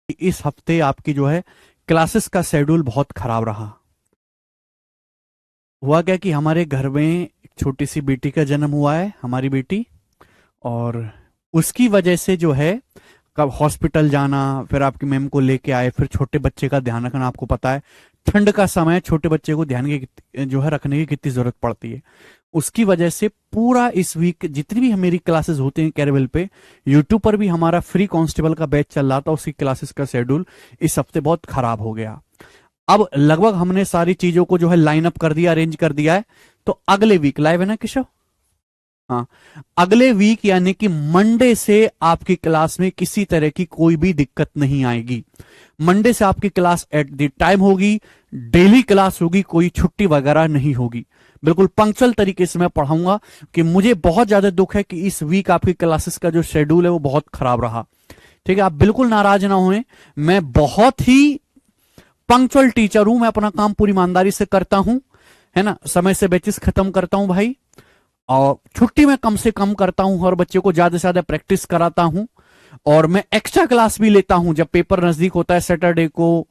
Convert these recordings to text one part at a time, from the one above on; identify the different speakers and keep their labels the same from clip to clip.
Speaker 1: कि इस हफ्ते आपकी जो है क्लासेस का शेड्यूल बहुत खराब रहा। हुआ क्या कि हमारे घर में एक छोटी सी बेटी का जन्म हुआ है, हमारी बेटी, और उसकी वजह से जो है कब हॉस्पिटल जाना, फिर आपकी मैम को लेके आए, फिर छोटे बच्चे का ध्यान रखना। आपको पता है ठंड का समय, छोटे बच्चे को ध्यान की जो है रखने की कितनी जरूरत पड़ती है। उसकी वजह से पूरा इस वीक जितनी भी मेरी क्लासेस होती हैं कैरवेल पे, यूट्यूब पर भी हमारा फ्री कांस्टेबल का बैच चल रहा था, उसकी क्लासेस का शेड्यूल इस हफ्ते बहुत खराब हो गया। अब लगभग हमने सारी चीजों को जो है लाइन अप कर दिया, अरेंज कर दिया है। तो अगले वीक लाइव है ना केशव? हाँ, अगले वीक यानी कि मंडे से आपकी क्लास में किसी तरह की कोई भी दिक्कत नहीं आएगी। मंडे से आपकी क्लास एट द टाइम होगी, डेली क्लास होगी, कोई छुट्टी वगैरह नहीं होगी। बिल्कुल पंक्चुअल तरीके से मैं पढ़ाऊंगा। कि मुझे बहुत ज्यादा दुख है कि इस वीक आपकी क्लासेस का जो शेड्यूल है वो बहुत खराब रहा। ठीक है, आप बिल्कुल नाराज ना होएं। मैं बहुत ही पंक्चुअल टीचर हूं, मैं अपना काम पूरी ईमानदारी से करता हूं, है ना, समय से बैचेस खत्म करता हूं भाई, और छुट्टी में कम से कम करता हूं, और बच्चे को ज्यादा से ज्यादा प्रैक्टिस कराता हूं, और मैं एक्स्ट्रा क्लास भी लेता हूं जब पेपर नजदीक होता है सैटरडे को।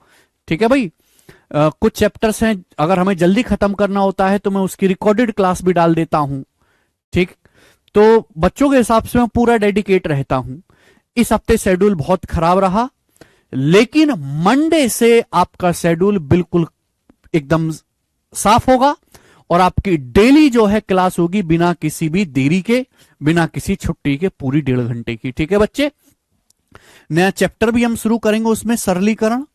Speaker 1: ठीक है भाई, कुछ चैप्टर्स हैं अगर हमें जल्दी खत्म करना होता है तो मैं उसकी रिकॉर्डेड क्लास भी डाल देता हूं। ठीक, तो बच्चों के हिसाब से मैं पूरा डेडिकेट रहता हूं। इस हफ्ते शेड्यूल बहुत खराब रहा, लेकिन मंडे से आपका शेड्यूल बिल्कुल एकदम साफ होगा, और आपकी डेली जो है क्लास होगी बिना किसी भी देरी के, बिना किसी छुट्टी के, पूरी 1.5 घंटे की। ठीक है बच्चे, नया चैप्टर भी हम शुरू करेंगे उसमें, सरलीकरण।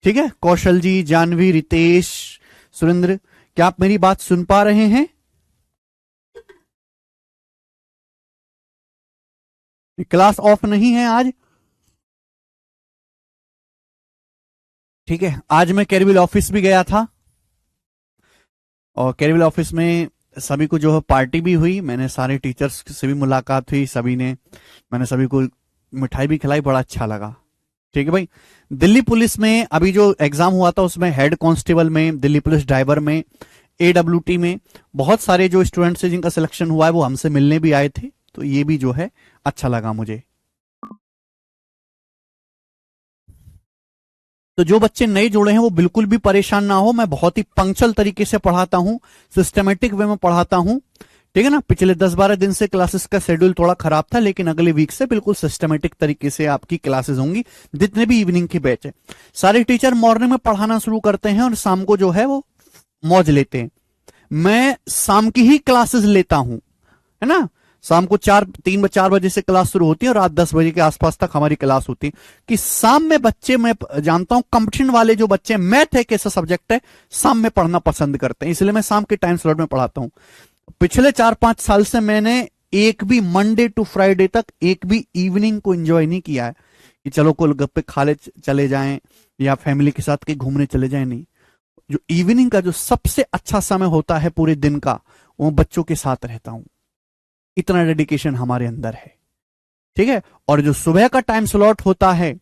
Speaker 1: ठीक है, कौशल जी, जानवी, रितेश, सुरेंद्र, क्या आप मेरी बात सुन पा रहे हैं? क्लास ऑफ नहीं है आज? ठीक है, आज मैं कैरबिल ऑफिस भी गया था, और कैरबिल ऑफिस में सभी को जो है पार्टी भी हुई, मैंने सारे टीचर्स से भी मुलाकात हुई, सभी ने, मैंने सभी को मिठाई भी खिलाई, बड़ा अच्छा लगा। ठीक है भाई, दिल्ली पुलिस में अभी जो एग्जाम हुआ था उसमें हेड कांस्टेबल में, दिल्ली पुलिस ड्राइवर में, एडब्ल्यूटी में बहुत सारे जो स्टूडेंट्स हैं जिनका सिलेक्शन हुआ है वो हमसे मिलने भी आए थे, तो ये भी जो है अच्छा लगा मुझे। तो जो बच्चे नए जुड़े हैं वो बिल्कुल भी परेशान ना हो, मैं बहुत ही पंक्चुअल तरीके से पढ़ाता हूं, सिस्टमेटिक वे में पढ़ाता हूं। ठीक है ना, पिछले 10-12 दिन से क्लासेस का शेड्यूल थोड़ा खराब था, लेकिन अगले वीक से बिल्कुल सिस्टमेटिक तरीके से आपकी क्लासेस होंगी, जितने भी इवनिंग के बैच है। सारे टीचर मॉर्निंग में पढ़ाना शुरू करते हैं और शाम को जो है वो मौज लेते हैं। मैं शाम की ही क्लासेस लेता हूं, है ना, शाम को 4 बजे से क्लास शुरू होती है और रात 10 बजे के आसपास तक हमारी क्लास होती है। कि शाम में बच्चे, मैं जानता हूं कंपटीशन वाले जो बच्चे, मैथ एक ऐसा सब्जेक्ट है शाम में पढ़ना पसंद करते हैं, इसलिए मैं शाम के टाइम स्लॉट में पढ़ाता हूं। पिछले 4-5 साल से मैंने एक भी मंडे टू फ्राइडे तक एक भी इवनिंग को एंजॉय नहीं किया है कि चलो गोलगप्पे खा ले चले जाएं या फैमिली के साथ कहीं घूमने चले जाएं, नहीं। जो इवनिंग का जो सबसे अच्छा समय होता है पूरे दिन का, वो बच्चों के साथ रहता हूं। इतना डेडिकेशन हमारे अंदर है। ठीक है, और जो सुबह का टाइम स्लॉट होता है,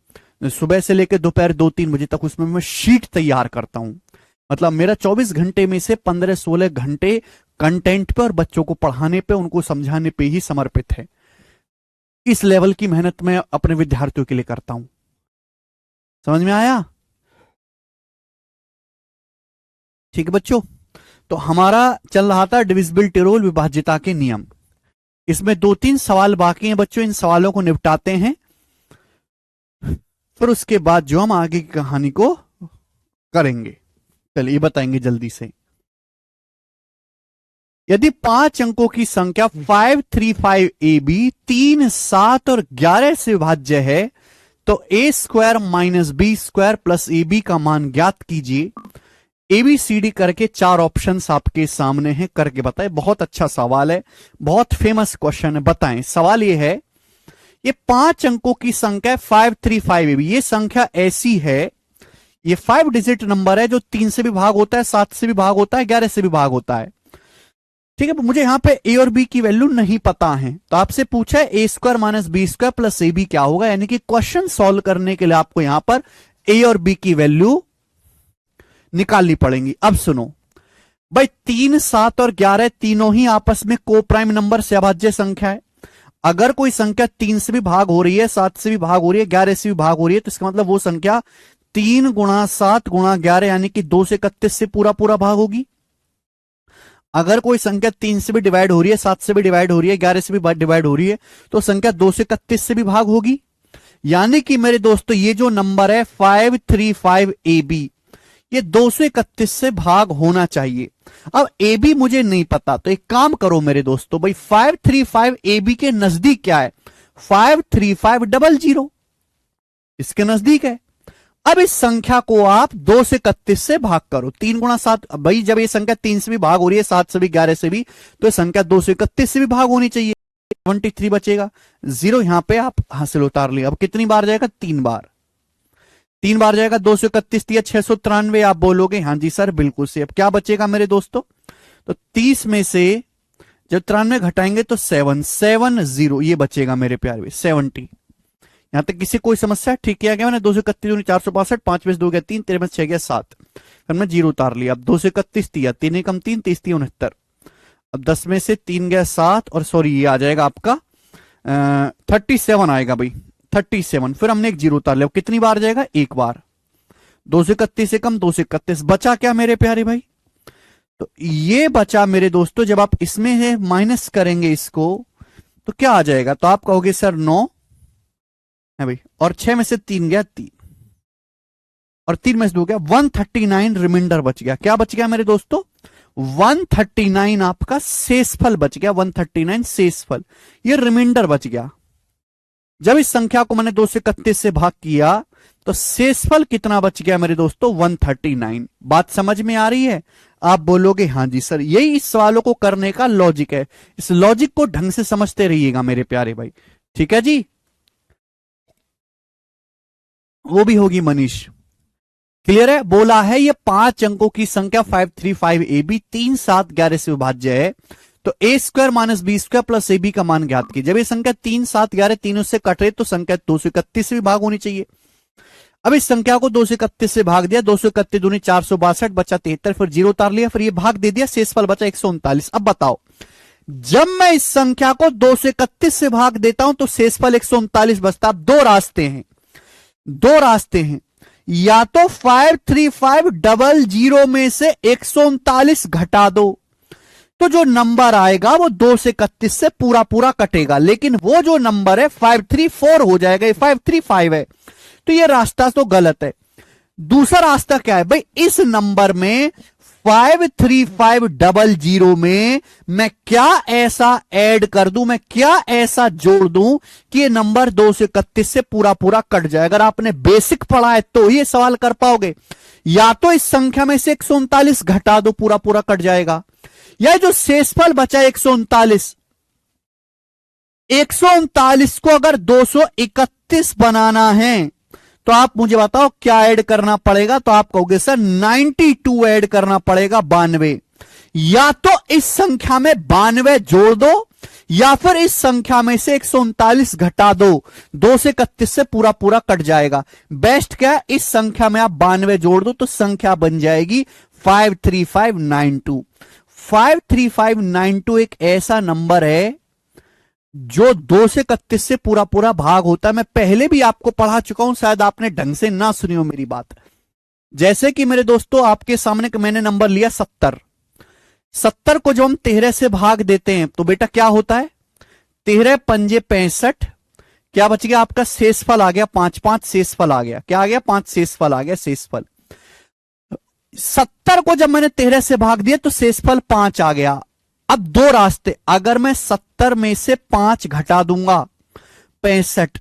Speaker 1: सुबह से लेकर दोपहर 2-3 बजे तक, उसमें मैं शीट तैयार करता हूं। मतलब मेरा 24 घंटे में से 15-16 घंटे कंटेंट पे और बच्चों को पढ़ाने पे, उनको समझाने पे ही समर्पित है। इस लेवल की मेहनत मैं अपने विद्यार्थियों के लिए करता हूं। समझ में आया? ठीक है बच्चों, तो हमारा चल रहा था डिविजिबिलिटी रूल, विभाज्यता के नियम। इसमें 2-3 सवाल बाकी हैं बच्चों, इन सवालों को निपटाते हैं, फिर उसके बाद जो हम आगे की कहानी को करेंगे। चलिए बताएंगे जल्दी से। यदि 5 अंकों की संख्या 535AB 3, 7 और 11 से विभाज्य है तो a² - b² प्लस ab का मान ज्ञात कीजिए। ABCD करके 4 ऑप्शंस आपके सामने हैं, करके बताएं। बहुत अच्छा सवाल है, बहुत फेमस क्वेश्चन है, बताएं। सवाल ये है, ये 5 अंकों की संख्या 535AB, ये संख्या ऐसी है, ये 5 डिजिट नंबर है जो 3 से भी भाग होता है, 7 से भी भाग होता है, 11 से भी भाग होता है। ठीक है, मुझे यहां पे ए और बी की वैल्यू नहीं पता है, तो आपसे पूछा है a² - b² प्लस ab क्या होगा, यानी कि क्वेश्चन सॉल्व करने के लिए आपको यहां पर ए और बी की वैल्यू निकालनी पड़ेंगी। अब सुनो भाई, 3, 7 और 11 तीनों ही आपस में को प्राइम नंबर से अभाज्य संख्या है। अगर कोई संख्या 3 से भी भाग हो रही है, 7 से भी भाग हो रही है, 11 से भी भाग हो रही है, तो इसका मतलब वो संख्या 3 गुणा 7 गुणा 11 यानी कि 231 से पूरा पूरा भाग होगी। अगर कोई संख्या 3 से भी डिवाइड हो रही है, 7 से भी डिवाइड हो रही है, 11 से भी डिवाइड हो रही है, तो संख्या 231 से भी भाग होगी। यानी कि मेरे दोस्तों ये जो नंबर है 535 AB, ये 231 से भाग होना चाहिए। अब AB मुझे नहीं पता, तो एक काम करो मेरे दोस्तों, भाई 535 AB के नजदीक क्या है, 53500, इसके नजदीक है। अब इस संख्या को आप 231 से भाग करो, 3 गुणा 7, भाई जब ये संख्या 3 से भी भाग हो रही है, 7 से भी, 11 से भी, तो ये संख्या 231 से भी भाग होनी चाहिए। 73 बचेगा, 0 यहां पे आप हासिल उतार लिया। अब कितनी बार जाएगा, 3 बार, 3 बार जाएगा, 231 दिया 693, आप बोलोगे हाँ जी सर बिल्कुल से। अब क्या बचेगा मेरे दोस्तों, तो 30 में से जब 93 घटाएंगे तो 770 ये बचेगा मेरे प्यारे, 70। यहां तक किसी कोई समस्या, ठीक किया गया मैंने। 231 462, 5 में 2 गया 3, 13 में 6 गया 7, फिर मैं 0 उतार लिया। अब 231 दिया, 3 कम 3, 30 69। अब 10 में से 3 गया 7, और सॉरी ये आ जाएगा आपका 37 आएगा भाई, 37। फिर हमने एक 0 उतार लिया। कितनी बार जाएगा, एक बार। 231 से कम 231, बचा क्या मेरे प्यारे भाई, तो ये बचा मेरे दोस्तों। जब आप इसमें है माइनस करेंगे इसको, तो क्या आ जाएगा, तो आप कहोगे सर 9 है भाई, और 6 में से 3 गया 3, और 3 में से 2 गया 139 रिमाइंडर बच गया। क्या बच गया मेरे दोस्तों, 139 आपका शेषफल बच गया, 139 शेषफल, ये रिमाइंडर बच गया। जब इस संख्या को मैंने 231 से भाग किया तो शेषफल कितना बच गया मेरे दोस्तों, 139। बात समझ में आ रही है, आप बोलोगे हाँ जी सर। यही इस सवालों को करने का लॉजिक है, इस लॉजिक को ढंग से समझते रहिएगा मेरे प्यारे भाई, ठीक है जी। वो भी होगी मनीष, क्लियर है। बोला है ये 5 अंकों की संख्या 535 AB 3 7 11 से विभाज्य है, तो a square minus B square plus AB का मान ज्ञात कीजिए। जब ये संख्या 3 7 11 तीनों से कट रही तो संख्या 231 से भी भाग होनी चाहिए। अब इस संख्या को 231 से भाग दिया, 231 दूनी 462, बचा 73, फिर 0 उतार लिया, फिर ये भाग दे दिया, शेषफल बचा 139। अब बताओ, जब मैं इस संख्या को 231 से भाग देता हूं तो शेषफल 139 बचता। अब दो रास्ते हैं, दो रास्ते हैं, या तो 53500 में से 139 घटा दो, तो जो नंबर आएगा वो 231 से पूरा पूरा कटेगा, लेकिन वो जो नंबर है 534 हो जाएगा, ये 535 है, तो ये रास्ता तो गलत है। दूसरा रास्ता क्या है भाई, इस नंबर में 53500 में मैं क्या ऐसा ऐड कर दूं, मैं क्या ऐसा जोड़ दूं कि ये नंबर 231 से पूरा पूरा कट जाए। अगर आपने बेसिक पढ़ा है तो ये सवाल कर पाओगे। या तो इस संख्या में से 139 घटा दो, पूरा पूरा कट जाएगा, या जो शेषफल बचा 139, 139 को अगर 231 बनाना है तो आप मुझे बताओ क्या ऐड करना पड़ेगा, तो आप कहोगे सर 92 ऐड करना पड़ेगा, 92। या तो इस संख्या में 92 जोड़ दो, या फिर इस संख्या में से 139 घटा दो, 231 से पूरा पूरा कट जाएगा। बेस्ट क्या है, इस संख्या में आप 92 जोड़ दो तो संख्या बन जाएगी 53592। 53592 एक ऐसा नंबर है जो 231 से पूरा पूरा भाग होता है। मैं पहले भी आपको पढ़ा चुका हूं, शायद आपने ढंग से ना सुनी हो मेरी बात। जैसे कि मेरे दोस्तों आपके सामने मैंने नंबर लिया 70, 70 को जो हम 13 से भाग देते हैं तो बेटा क्या होता है, 13 पंजे 65, क्या बच गया आपका, शेषफल आ गया 5, 5 शेषफल आ गया, क्या आ गया, 5 शेषफल आ गया, शेषफल। 70 को जब मैंने 13 से भाग दिया तो शेषफल 5 आ गया। अब दो रास्ते, अगर मैं 70 में से 5 घटा दूंगा 65,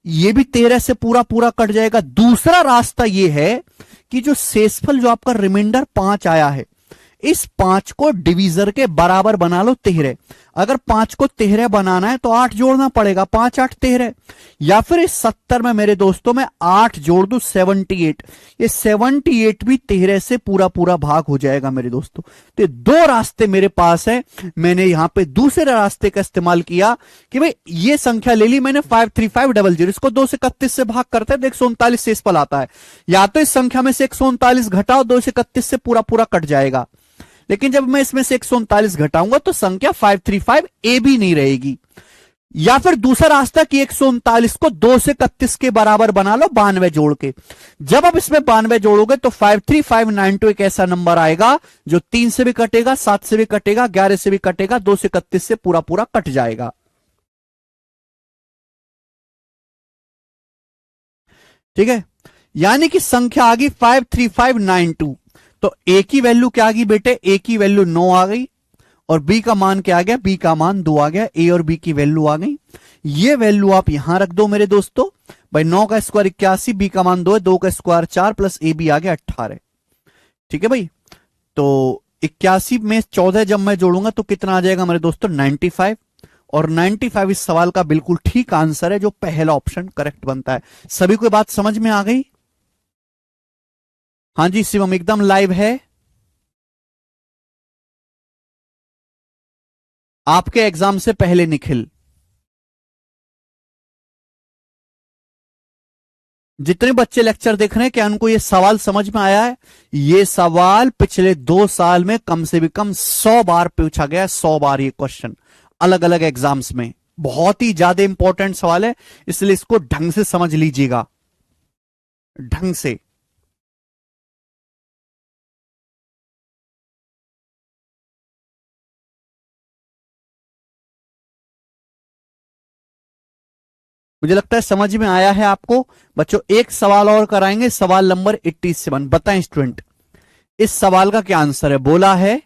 Speaker 1: ये भी 13 से पूरा पूरा कट जाएगा। दूसरा रास्ता ये है कि जो शेषफल जो आपका रिमाइंडर 5 आया है, इस 5 को डिवीजर के बराबर बना लो 13। अगर 5 को 13 बनाना है तो 8 जोड़ना पड़ेगा, 5 8 13। या फिर इस 70 में मेरे दोस्तों में 8 जोड़ दूं 78, ये 78 भी 13 से पूरा पूरा भाग हो जाएगा मेरे दोस्तों। तो ये दो रास्ते मेरे पास है। मैंने यहां पे दूसरे रास्ते का इस्तेमाल किया कि भाई ये संख्या ले ली मैंने 53500, इसको 231 से भाग करते हैं तो 139 शेषफल आता है। या तो इस संख्या में से 139 घटाओ, 231 से पूरा पूरा कट जाएगा। लेकिन जब मैं इसमें से 139 घटाऊंगा तो संख्या 535 AB नहीं रहेगी। या फिर दूसरा रास्ता कि 139 को 2 से 31 के बराबर बना लो 92 जोड़ के। जब आप इसमें 92 जोड़ोगे तो 53592 एक ऐसा नंबर आएगा जो 3 से भी कटेगा, 7 से भी कटेगा, 11 से भी कटेगा, 2 से 31 से पूरा पूरा कट जाएगा। ठीक है, यानी कि संख्या आ गई 53592। तो ए की वैल्यू क्या आ गई बेटे, ए की वैल्यू 9 आ गई और बी का मान क्या आ गया, बी का मान 2 आ गया। ए और बी की वैल्यू आ गई। ये वैल्यू आप यहां रख दो मेरे दोस्तों। भाई 9 का स्क्वायर 81, बी का मान 2 है, 2 का स्क्वायर 4 प्लस ए बी आ गया 18। ठीक है भाई, तो 81 में 14 जब मैं जोड़ूंगा तो कितना आ जाएगा मेरे दोस्तों, 95। और 95 इस सवाल का बिल्कुल ठीक आंसर है, जो पहला ऑप्शन करेक्ट बनता है। सभी को बात समझ में आ गई? हाँ जी शिवम, एकदम लाइव है। आपके एग्जाम से पहले निखिल, जितने बच्चे लेक्चर देख रहे हैं क्या उनको ये सवाल समझ में आया है? ये सवाल पिछले 2 साल में कम से भी कम 100 बार पूछा गया, 100 बार ये क्वेश्चन अलग अलग एग्जाम्स में। बहुत ही ज्यादा इंपॉर्टेंट सवाल है, इसलिए इसको ढंग से समझ लीजिएगा, ढंग से। मुझे लगता है समझ में आया है आपको। बच्चों एक सवाल और कराएंगे, सवाल नंबर 87। बताएं स्टूडेंट, इस सवाल का क्या आंसर है? बोला है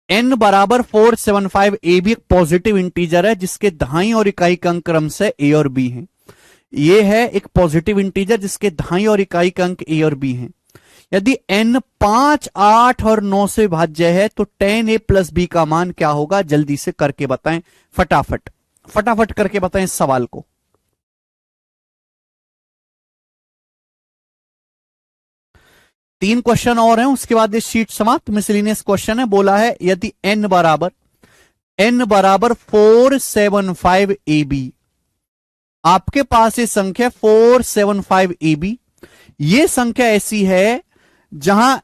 Speaker 1: n बराबर 475 ए भी एक पॉजिटिव इंटीजर है जिसके दाईं और इकाई का अंक क्रम से ए और बी है। ये है एक पॉजिटिव इंटीजर जिसके दाईं और इकाई का अंक ए और बी है। यदि n 5, 8 और 9 से भाज्य है तो 10a प्लस बी का मान क्या होगा? जल्दी से करके बताएं, फटाफट फटाफट करके बताएं इस सवाल को। 3 क्वेश्चन और हैं, उसके बाद ये शीट समाप्त। मिसलिनियस क्वेश्चन है। बोला है यदि n बराबर 475 ए बी, आपके पास ये संख्या 475 ए बी, ये संख्या ऐसी है जहां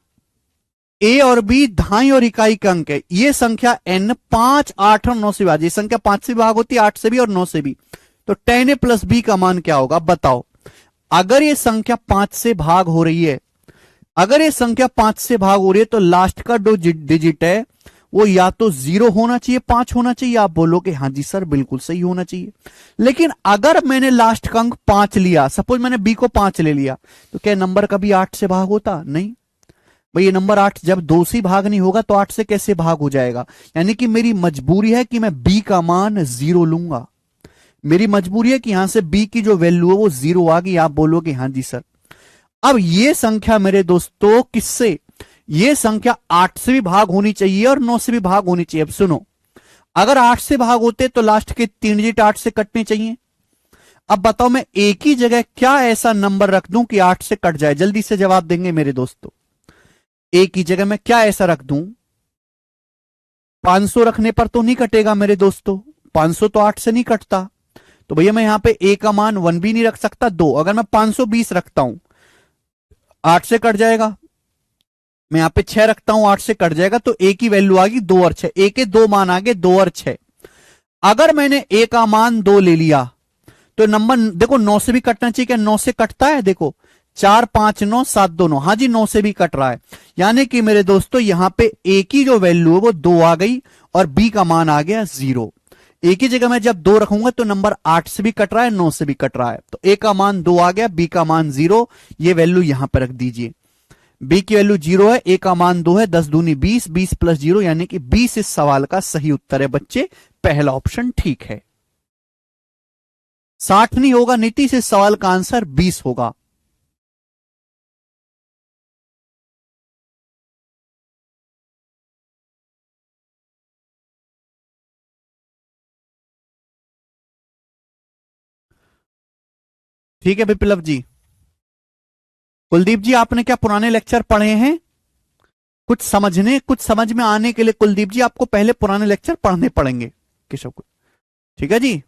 Speaker 1: ए और बी दाईं और इकाई का अंक है। ये संख्या n 5, 8 और 9 से भाग, ये संख्या 5 से भाग होती है, 8 से भी और 9 से भी। तो 10a प्लस बी का मान क्या होगा बताओ? अगर ये संख्या 5 से भाग हो रही है, अगर ये संख्या 5 से भाग हो रही है तो लास्ट का जो डिजिट है वो या तो 0 होना चाहिए, 5 होना चाहिए। आप बोलोगे हाँ जी सर बिल्कुल सही होना चाहिए। लेकिन अगर मैंने लास्ट का अंक 5 लिया, सपोज मैंने बी को 5 ले लिया, तो क्या नंबर कभी 8 से भाग होता? नहीं भाई, ये नंबर 8 जब 2 से भाग नहीं होगा तो 8 से कैसे भाग हो जाएगा? यानी कि मेरी मजबूरी है कि मैं बी का मान 0 लूंगा। मेरी मजबूरी है कि यहां से बी की जो वैल्यू है वो 0 आ गई। आप बोलोगे हाँ जी सर। अब ये संख्या मेरे दोस्तों किससे, ये संख्या 8 से भी भाग होनी चाहिए और 9 से भी भाग होनी चाहिए। अब सुनो, अगर 8 से भाग होते तो लास्ट के 3 डिजिट 8 से कटने चाहिए। अब बताओ मैं एक ही जगह क्या ऐसा नंबर रख दूं कि 8 से कट जाए? जल्दी से जवाब देंगे मेरे दोस्तों। एक ही जगह मैं क्या ऐसा रख दूं? 500 रखने पर तो नहीं कटेगा मेरे दोस्तों, 500 तो 8 से नहीं कटता। तो भैया मैं यहां पे ए का मान 1 भी नहीं रख सकता, 2। अगर मैं 520 रखता हूं 8 से कट जाएगा। मैं यहां पे 6 रखता हूं 8 से कट जाएगा। तो ए की वैल्यू आ गई 2 और 6। ए के 2 मान आ गए 2 और 6। अगर मैंने ए का मान 2 ले लिया तो नंबर देखो 9 से भी कटना चाहिए। क्या 9 से कटता है? देखो 4, 5, 9, 7, 2, 9। हाँ जी 9 से भी कट रहा है। यानी कि मेरे दोस्तों यहां पे ए की जो वैल्यू है वो 2 आ गई और बी का मान आ गया 0। ए की जगह मैं जब 2 रखूंगा तो नंबर 8 से भी कट रहा है, 9 से भी कट रहा है। तो ए का मान 2 आ गया, बी का मान 0। ये वैल्यू यहां पर रख दीजिए। बी की वैल्यू 0 है, ए का मान 2 है, 10 दूनी 20, 20 प्लस 0 यानी कि 20 इस सवाल का सही उत्तर है बच्चे। पहला ऑप्शन ठीक है। 60 नहीं होगा नीतीश, इस सवाल का आंसर 20 होगा। ठीक है विप्लव जी। कुलदीप जी आपने क्या पुराने लेक्चर पढ़े हैं? कुछ समझ में आने के लिए कुलदीप जी आपको पहले पुराने लेक्चर पढ़ने पड़ेंगे केशव को। ठीक है जी,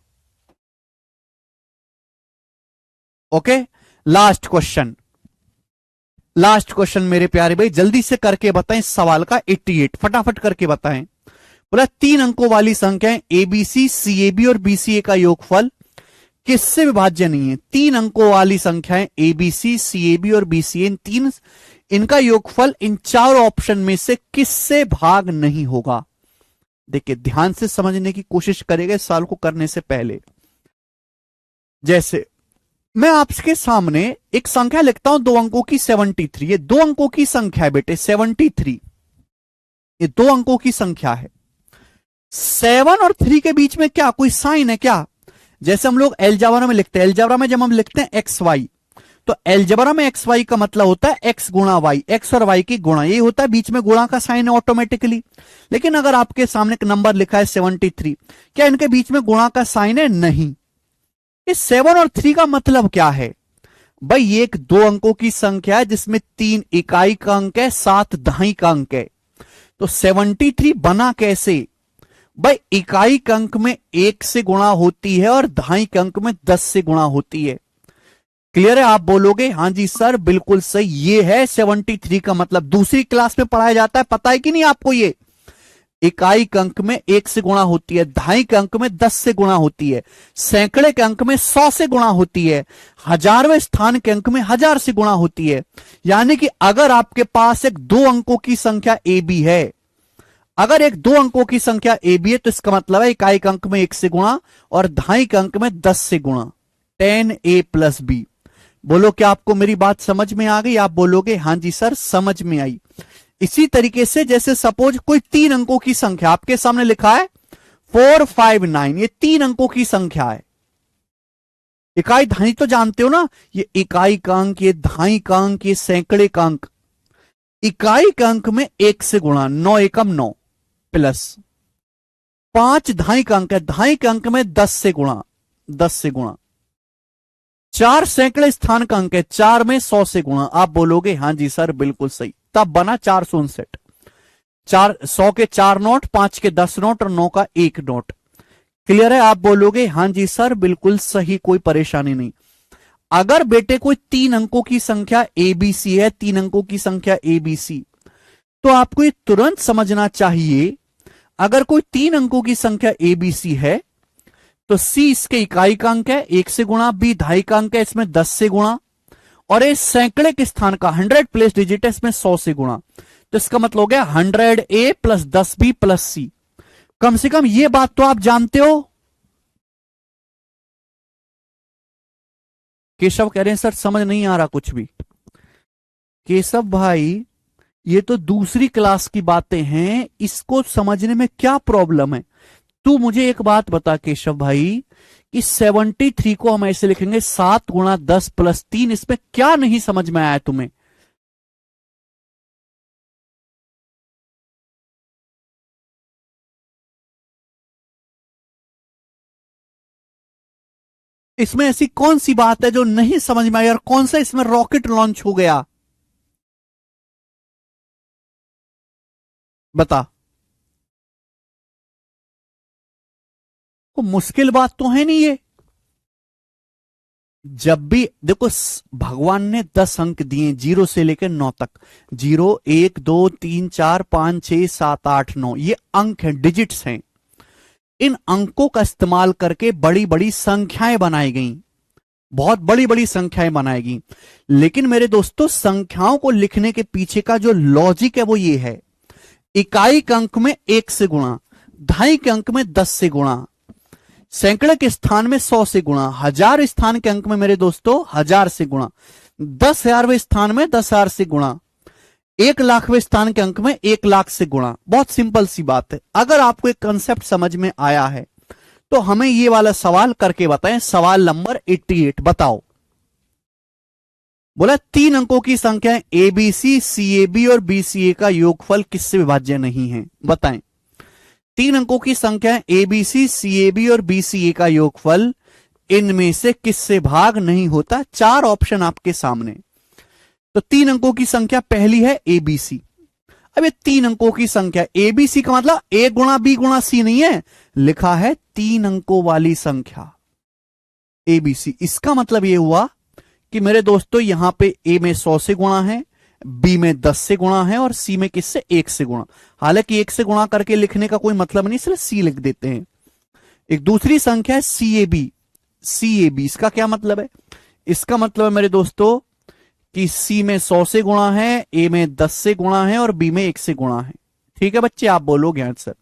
Speaker 1: okay. Last question, last question मेरे प्यारे भाई, जल्दी से करके बताएं इस सवाल का 88, फटाफट करके बताएं। बोला 3 अंकों वाली संख्याएं एबीसी, सीएबी और बीसीए का योगफल किससे विभाज्य नहीं है? 3 अंकों वाली संख्याएं एबीसी, सीएबी और बीसीए, इन तीन, इनका योगफल इन 4 ऑप्शन में से किससे भाग नहीं होगा? देखिए ध्यान से समझने की कोशिश करेगा इस सवाल को करने से पहले। जैसे मैं आपके सामने एक संख्या लिखता हूं 2 अंकों की 73, ये 2 अंकों की संख्या है बेटे 73, ये 2 अंकों की संख्या है। 7 और 3 के बीच में क्या कोई साइन है क्या? जैसे हम लोग अलजेब्रा में लिखते हैं, अलजेब्रा में जब हम लिखते हैं एक्स वाई, तो अलजेब्रा में एक्स वाई का मतलब होता है एक्स गुणा वाई, एक्स और वाई की गुणा, ये होता है, बीच में गुणा का साइन है ऑटोमेटिकली। लेकिन अगर आपके सामने एक नंबर लिखा है 73, क्या इनके बीच में गुणा का साइन है? नहीं। इस 7 और 3 का मतलब क्या है भाई? ये एक 2 अंकों की संख्या है जिसमें 3 इकाई का अंक है, 7 दहाई का अंक है। तो 73 बना कैसे भाई? इकाई के अंक में 1 से गुणा होती है और दहाई के अंक में 10 से गुणा होती है। क्लियर है? आप बोलोगे हां जी सर बिल्कुल सही, ये है 73 का मतलब। दूसरी क्लास में पढ़ाया जाता है, पता है कि नहीं आपको? ये इकाई के अंक में 1 से गुणा होती है, दहाई के अंक में 10 से गुणा होती है, सैकड़े के अंक में 100 से गुणा होती है, हजारवें स्थान के अंक में 1000 से गुणा होती है। यानी कि अगर आपके पास एक 2 अंकों की संख्या ए बी है, अगर एक 2 अंकों की संख्या ए बी है, तो इसका मतलब है इकाई के अंक में 1 से गुणा और दहाई के अंक में 10 से गुणा, 10a प्लस बी। बोलो क्या आपको मेरी बात समझ में आ गई? आप बोलोगे हां जी सर समझ में आई। इसी तरीके से जैसे सपोज कोई 3 अंकों की संख्या आपके सामने लिखा है 459, ये 3 अंकों की संख्या है। इकाई दहाई तो जानते हो ना, ये इकाई का अंक, ये दहाई का अंक, ये सैकड़े का अंक। इकाई के अंक में 1 से गुणा, 9 एकम 9 प्लस 5 दहाई का अंक है, दहाई के अंक में 10 से गुणा, 10 से गुणा 4 सैकड़े स्थान का अंक है, 4 में 100 से गुणा। आप बोलोगे हां जी सर बिल्कुल सही, तब बना 459। 100 के 4 नोट, 5 के 10 नोट और 9 का 1 नोट। क्लियर है? आप बोलोगे हां जी सर बिल्कुल सही, कोई परेशानी नहीं। अगर बेटे कोई 3 अंकों की संख्या एबीसी है, 3 अंकों की संख्या एबीसी, तो आपको ये तुरंत समझना चाहिए, अगर कोई 3 अंकों की संख्या एबीसी है तो सी इसके इकाई का अंक है 1 से गुणा, बी दहाई का अंक है इसमें 10 से गुणा, और ये सैकड़े के स्थान का 100 प्लेस डिजिट है इसमें 100 से गुणा। तो इसका मतलब हो गया 100a प्लस 10b प्लस सी। कम से कम ये बात तो आप जानते हो। केशव कह रहे हैं सर समझ नहीं आ रहा कुछ भी। केशव भाई ये तो दूसरी क्लास की बातें हैं, इसको समझने में क्या प्रॉब्लम है? तू मुझे एक बात बता केशव भाई, कि 73 को हम ऐसे लिखेंगे 7 गुणा 10 प्लस 3, इसमें क्या नहीं समझ में आया तुम्हें? इसमें ऐसी कौन सी बात है जो नहीं समझ में आई, और कौन सा इसमें रॉकेट लॉन्च हो गया? बता। तो मुश्किल बात तो है नहीं ये। जब भी देखो भगवान ने 10 अंक दिए 0 से लेकर 9 तक, 0 1 2 3 4 5 6 7 8 9, ये अंक हैं, डिजिट्स हैं। इन अंकों का इस्तेमाल करके बड़ी बड़ी संख्याएं बनाई गई, बहुत बड़ी बड़ी संख्याएं बनाई गई। लेकिन मेरे दोस्तों संख्याओं को लिखने के पीछे का जो लॉजिक है वो ये है, इकाई के अंक में 1 से गुणा, दहाई के अंक में 10 से गुणा, सैकड़े के स्थान में 100 से गुणा, हजार स्थान के अंक में मेरे दोस्तों 1000 से गुणा, 10,000वें स्थान में 10,000 से गुणा, 1,00,000वें स्थान के अंक में 1,00,000 से गुणा। बहुत सिंपल सी बात है। अगर आपको एक कंसेप्ट समझ में आया है तो हमें ये वाला सवाल करके बताएं। सवाल नंबर 88 बताओ। बोला 3 अंकों की संख्या एबीसी, सीएबी और बीसीए का योगफल किससे विभाज्य नहीं है? बताएं। 3 अंकों की संख्या एबीसी, सीएबी और बीसीए का योगफल इनमें से किससे भाग नहीं होता? 4 ऑप्शन आपके सामने। तो 3 अंकों की संख्या पहली है एबीसी। अब ये 3 अंकों की संख्या, एबीसी का मतलब ए गुणा बी गुणा सी नहीं है, लिखा है 3 अंकों वाली संख्या एबीसी। इसका मतलब ये हुआ कि मेरे दोस्तों यहां पे ए में 100 से गुणा है, बी में 10 से गुणा है और सी में किससे 1 से गुणा। हालांकि 1 से गुणा करके लिखने का कोई मतलब नहीं, इसलिए सी लिख देते हैं। एक दूसरी संख्या है सी A B. C A B इसका क्या मतलब है? इसका मतलब है मेरे दोस्तों कि सी में 100 से गुणा है, ए में 10 से गुणा है और बी में 1 से गुणा है। ठीक है बच्चे, आप बोलोगे आंसर।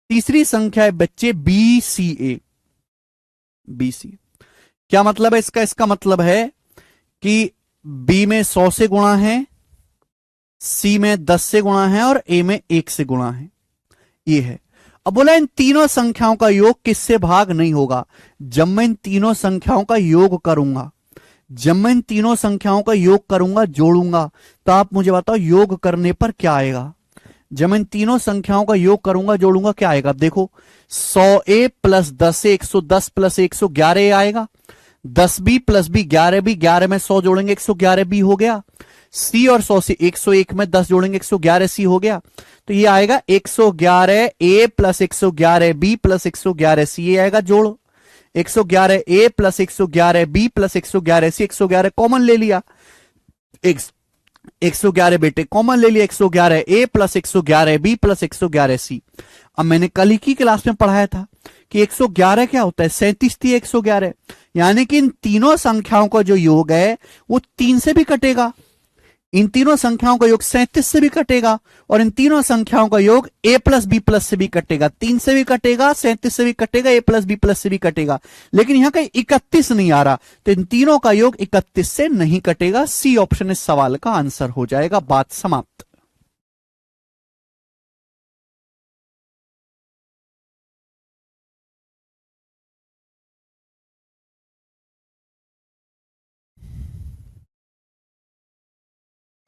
Speaker 1: तीसरी संख्या है बच्चे बी सी ए। बी सी क्या मतलब है इसका? इसका मतलब है कि बी में 100 से गुणा है, सी में 10 से गुणा है और ए में 1 से गुणा है। ये है। अब बोला इन तीनों संख्याओं का योग किससे भाग नहीं होगा? जब मैं इन तीनों संख्याओं का योग करूंगा, जब मैं इन तीनों संख्याओं का योग करूंगा, जोड़ूंगा, तो आप मुझे बताओ योग करने पर क्या आएगा? जब मैं इन तीनों संख्याओं का योग करूंगा, जोड़ूंगा, क्या आएगा? देखो 100a प्लस 10a 110 प्लस 111 आएगा। 10b प्लस बी 11b, 11 में 100 जोड़ेंगे 111b हो गया। सी और 100 से 101 में 10 जोड़ेंगे 111c हो गया। तो ये आएगा 111a plus 111b plus 111c, ये आएगा जोड़। 111a plus 111b plus 111c, 111 common ले लिया, 111 बेटे कॉमन ले लिया, 111a plus 111b plus 111c। अब मैंने कल ही की क्लास में पढ़ाया था कि 111 क्या होता है? 37 थी 111, यानी कि इन तीनों संख्याओं का जो योग है वो 3 से भी कटेगा, इन तीनों संख्याओं का योग 37 से भी कटेगा और इन तीनों संख्याओं का योग a प्लस बी प्लस से भी कटेगा। 3 से भी कटेगा, 37 से भी कटेगा, a प्लस बी प्लस से भी कटेगा, लेकिन यहां कहीं 31 नहीं आ रहा, तो इन तीनों का योग 31 से नहीं कटेगा। सी ऑप्शन इस सवाल का आंसर हो जाएगा। बात समाप्त।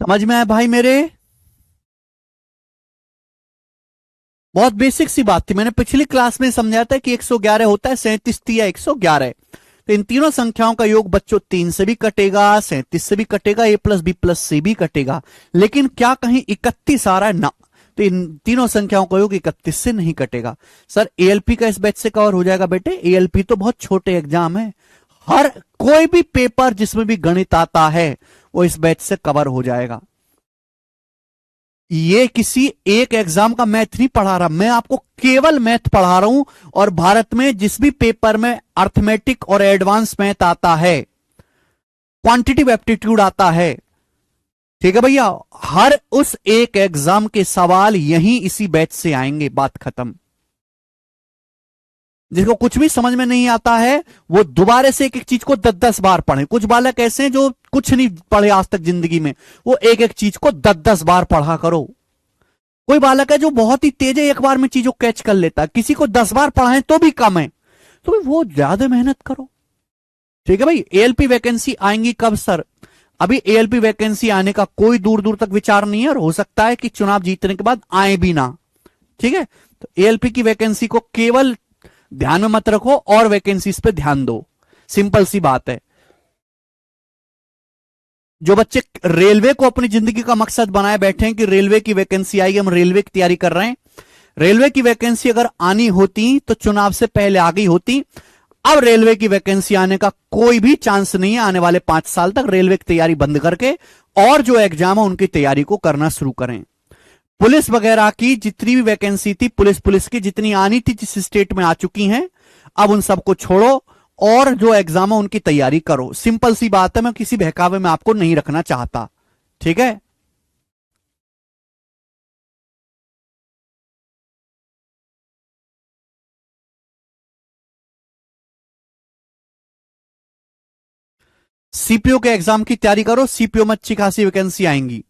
Speaker 1: समझ में आया भाई मेरे? बहुत बेसिक सी बात थी, मैंने पिछली क्लास में समझाया था कि 111 होता है 37 या 111। तो इन तीनों संख्याओं का योग बच्चों 3 से भी कटेगा, 37 से भी कटेगा, a प्लस बी प्लस से भी कटेगा, लेकिन क्या कहीं 31 आ रहा है ना? तो इन तीनों संख्याओं का योग 31 से नहीं कटेगा। सर एएलपी का इस बैच से कवर हो जाएगा बेटे? एएलपी तो बहुत छोटे एग्जाम है, हर कोई भी पेपर जिसमें भी गणित आता है वो इस बैच से कवर हो जाएगा। ये किसी एक एग्जाम का मैथ नहीं पढ़ा रहा, मैं आपको केवल मैथ पढ़ा रहा हूं। और भारत में जिस भी पेपर में अर्थमेटिक और एडवांस मैथ आता है, क्वांटिटिव एप्टीट्यूड आता है, ठीक है भैया, हर उस एक एग्जाम के सवाल यहीं इसी बैच से आएंगे। बात खत्म। जिसको कुछ भी समझ में नहीं आता है वो दोबारा से एक एक चीज को 10-10 बार पढ़े। कुछ बालक ऐसे हैं जो कुछ नहीं पढ़े आज तक जिंदगी में, वो एक एक चीज को 10-10 बार पढ़ा करो। कोई बालक है जो बहुत ही तेज है, एक बार में चीजों कैच कर लेता है, किसी को 10 बार पढ़ाएं तो भी कम है, तो वो ज्यादा मेहनत करो। ठीक है भाई। एएलपी वैकेंसी आएंगी कब सर? अभी एएलपी वैकेंसी आने का कोई दूर दूर तक विचार नहीं है और हो सकता है कि चुनाव जीतने के बाद आए भी ना। ठीक है, तो एएलपी की वैकेंसी को केवल ध्यान में मत रखो और वैकेंसीज पे ध्यान दो, सिंपल सी बात है। जो बच्चे रेलवे को अपनी जिंदगी का मकसद बनाए बैठे हैं कि रेलवे की वैकेंसी आएगी, हम रेलवे की तैयारी कर रहे हैं, रेलवे की वैकेंसी अगर आनी होती तो चुनाव से पहले आ गई होती। अब रेलवे की वैकेंसी आने का कोई भी चांस नहीं है। आने वाले 5 साल तक रेलवे की तैयारी बंद करके और जो एग्जाम है उनकी तैयारी को करना शुरू करें। पुलिस वगैरह की जितनी भी वैकेंसी थी, पुलिस की जितनी आनी थी, जिस स्टेट में आ चुकी हैं, अब उन सबको छोड़ो और जो एग्जाम है उनकी तैयारी करो। सिंपल सी बात है, मैं किसी बहकावे में आपको नहीं रखना चाहता। ठीक है। सीपीओ के एग्जाम की तैयारी करो, सीपीओ में अच्छी खासी वैकेंसी आएंगी।